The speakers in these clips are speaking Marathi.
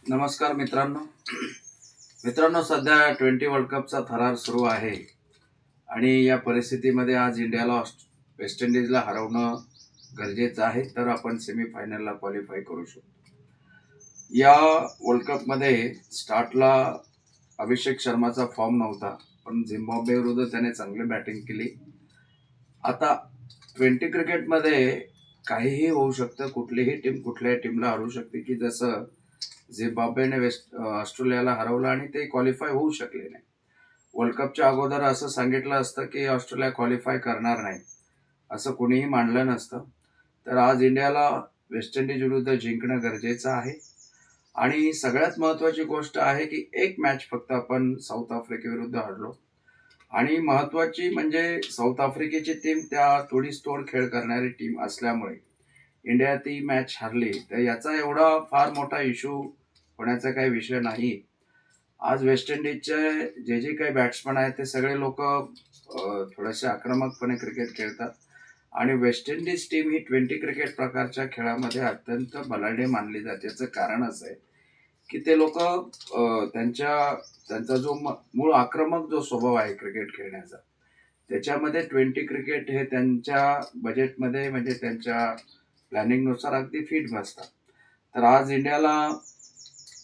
नमस्कार मित्रांनो, सध्या वर्ल्ड कपचा थरार सुरू आहे आणि या परिस्थितीमध्ये आज इंडियाला वेस्ट इंडिजला हरवणं गरजेचं आहे, तर आपण सेमीफायनलला क्वालिफाय करू शकतो. या वर्ल्ड कपमध्ये स्टार्टला अभिषेक शर्माचा फॉर्म नव्हता, पण झिम्बाब्वे विरुद्ध त्याने चांगली बॅटिंग केली. आता 20 क्रिकेटमध्ये काहीही होऊ शकतं. कुठलीही टीम कुठल्याही टीमला हरवू शकते, की जसं झिम्बाब्वेने ऑस्ट्रेलियाला हरवलं आणि ते क्वालिफाय होऊ शकले नाही. वर्ल्ड कपच्या अगोदर असं सांगितलं असतं की ऑस्ट्रेलिया क्वालिफाय करणार नाही, असं कोणीही मानलं नसतं. तर आज इंडियाला वेस्ट इंडिज विरुद्ध जिंकणं गरजेचं आहे आणि सगळ्यात महत्त्वाची गोष्ट आहे की एक मॅच फक्त आपण साऊथ आफ्रिकेविरुद्ध हरलो आणि महत्त्वाची म्हणजे साऊथ आफ्रिकेची टीम त्या तोडीस-तोड खेळ करणारी टीम असल्यामुळे इंडिया ती मॅच हरली, तर याचा एवढा फार मोठा इश्यू होण्याचा काही विषय नाही. आज वेस्ट इंडिजचे जे काही बॅट्समन आहेत ते सगळे लोक थोडेसे आक्रमकपणे क्रिकेट खेळतात आणि वेस्ट इंडिज टीम ही 20 क्रिकेट प्रकारच्या खेळामध्ये अत्यंत बलाढ्य मानली जाते. याचं कारण असं आहे की ते लोक त्यांचा जो मूळ आक्रमक जो स्वभाव आहे क्रिकेट खेळण्याचा, त्याच्यामध्ये 20 क्रिकेट हे त्यांच्या बजेटमध्ये म्हणजे त्यांच्या प्लॅनिंगनुसार अगदी फिट बसतात. तर आज इंडियाला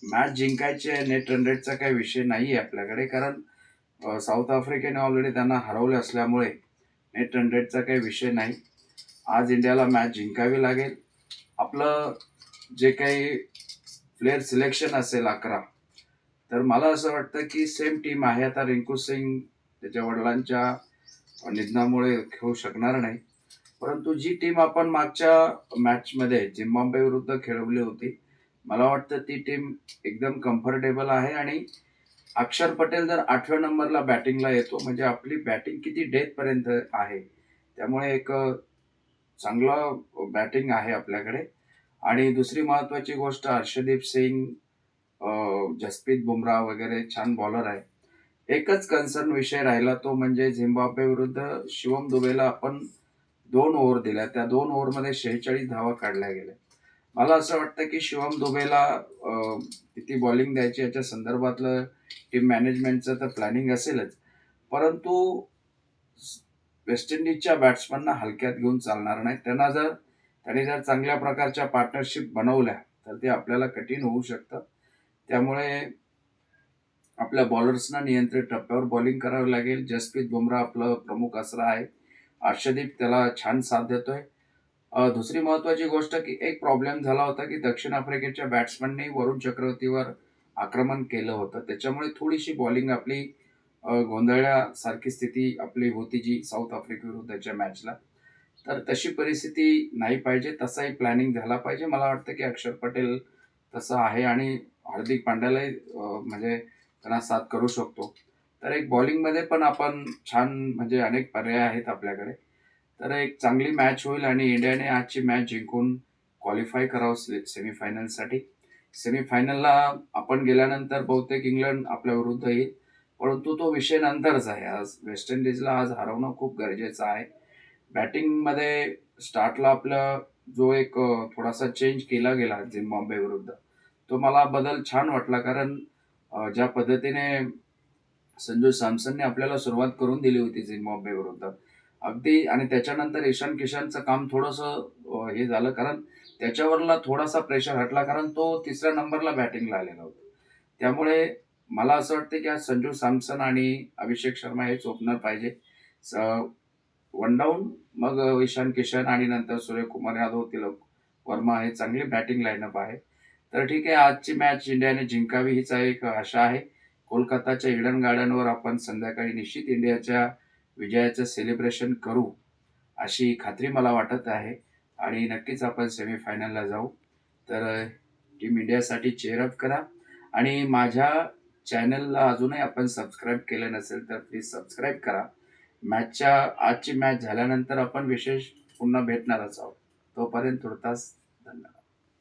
मॅच जिंकायची आहे, नेट रन रेटचा काही विषय नाही आहे आपल्याकडे, कारण साऊथ आफ्रिकेने ऑलरेडी त्यांना हरवले असल्यामुळे नेट रन रेटचा काही विषय नाही. आज इंडियाला मॅच जिंकावी लागेल. आपलं जे काही प्लेयर सिलेक्शन असेल 11, तर मला असं वाटतं की सेम टीम आहे. आता रिंकू सिंग त्याच्या वडिलांच्या निधनामुळे खेळू शकणार नाही, परंतु जी टीम आपण मागच्या मॅचमध्ये झिम्बाब्वे विरुद्ध खेळवली होती, मला वाटतं ती टीम एकदम कम्फर्टेबल आहे आणि अक्षर पटेल जर 8व्या नंबरला बॅटिंगला येतो, म्हणजे आपली बॅटिंग किती डेथपर्यंत आहे. त्यामुळे एक चांगलं बॅटिंग आहे आपल्याकडे. आणि दुसरी महत्त्वाची गोष्ट, हर्षदीप सिंग, जसप्रीत बुमराह वगैरे छान बॉलर आहे. एकच कन्सर्न विषय राहिला तो म्हणजे झिम्बाब्वे विरुद्ध शिवम दुबेला आपण 2 ओव्हर दिल्या. त्या 2 ओव्हरमध्ये 46 धावा काढल्या गेल्या. मला असं वाटतं की शिवम दुबेला किती बॉलिंग द्यायची याच्या संदर्भातलं टीम मॅनेजमेंटचं तर प्लॅनिंग असेलच, परंतु वेस्ट इंडिजच्या बॅट्समनना हलक्यात घेऊन चालणार नाही. त्यांनी जर चांगल्या प्रकारच्या पार्टनरशिप बनवल्या तर ते आपल्याला कठीण होऊ शकतं. त्यामुळे आपल्या बॉलर्सना नियंत्रित टप्प्यावर बॉलिंग करावी लागेल. जसप्रीत बुमराह आपलं प्रमुख अस्त्र आहे. हर्षदीप त्याला छान साथ देतोय. दुसरी महत्त्वाची गोष्ट की एक प्रॉब्लेम झाला होता की दक्षिण आफ्रिकेच्या बॅट्समनने वरुण चक्रवर्तीवर आक्रमण केलं होतं. त्याच्यामुळे थोडीशी बॉलिंग आपली गोंधळल्यासारखी स्थिती आपली होती जी साऊथ आफ्रिकेविरुद्धच्या मॅचला. तर तशी परिस्थिती नाही पाहिजे, तसाही प्लॅनिंग झाला पाहिजे. मला वाटतं की अक्षर पटेल तसं आहे आणि हार्दिक पांड्यालाही म्हणजे त्यांना साथ करू शकतो. तर एक बॉलिंगमध्ये पण आपण छान म्हणजे अनेक पर्याय आहेत आपल्याकडे. तर एक चांगली मॅच होईल आणि इंडियाने आजची मॅच जिंकून क्वालिफाय करावं सेमीफायनलसाठी. सेमीफायनलला आपण गेल्यानंतर बहुतेक इंग्लंड आपल्या विरुद्ध येईल, परंतु तो विषय नंतरचा आहे. आज वेस्ट इंडिजला आज हरवणं खूप गरजेचं आहे. बॅटिंगमध्ये स्टार्टला आपलं जो एक थोडासा चेंज केला गेला झिम्बाब्वे विरुद्ध, तो मला बदल छान वाटला. कारण ज्या पद्धतीने संजू सॅमसनने आपल्याला सुरुवात करून दिली होती झिम्बाब्वे विरुद्ध अगदी, आणि त्याच्यानंतर ईशान किशनचं काम थोडंसं हे झालं, कारण त्याच्यावरला थोडासा प्रेशर हटला, कारण तो 3ऱ्या नंबरला बॅटिंगला आलेला होता. त्यामुळे मला असं वाटतं की आज संजू सॅमसन आणि अभिषेक शर्मा हेच ओपनर पाहिजे. वन डाऊन मग ईशान किशन आणि नंतर सूर्यकुमार यादव, तिलक वर्मा हे चांगली बॅटिंग लाईनअप आहे. तर ठीक आहे, आजची मॅच इंडियाने जिंकावी हीच एक आशा आहे. कोलकाताच्या इडन गार्डनवर आपण संध्याकाळी निश्चित इंडियाच्या विजयाचं सेलिब्रेशन करू अशी खात्री मला वाटत आहे आणि नक्कीच आपण सेमीफायनलला जाऊ. तर टीम इंडियासाठी चेअरअप करा आणि माझ्या चॅनलला अजूनही आपण सबस्क्राईब केलं नसेल तर प्लीज सबस्क्राईब करा. आजची मॅच झाल्यानंतर आपण विशेष पुन्हा भेटणारच आहोत. तोपर्यंत तुर्तास धन्यवाद.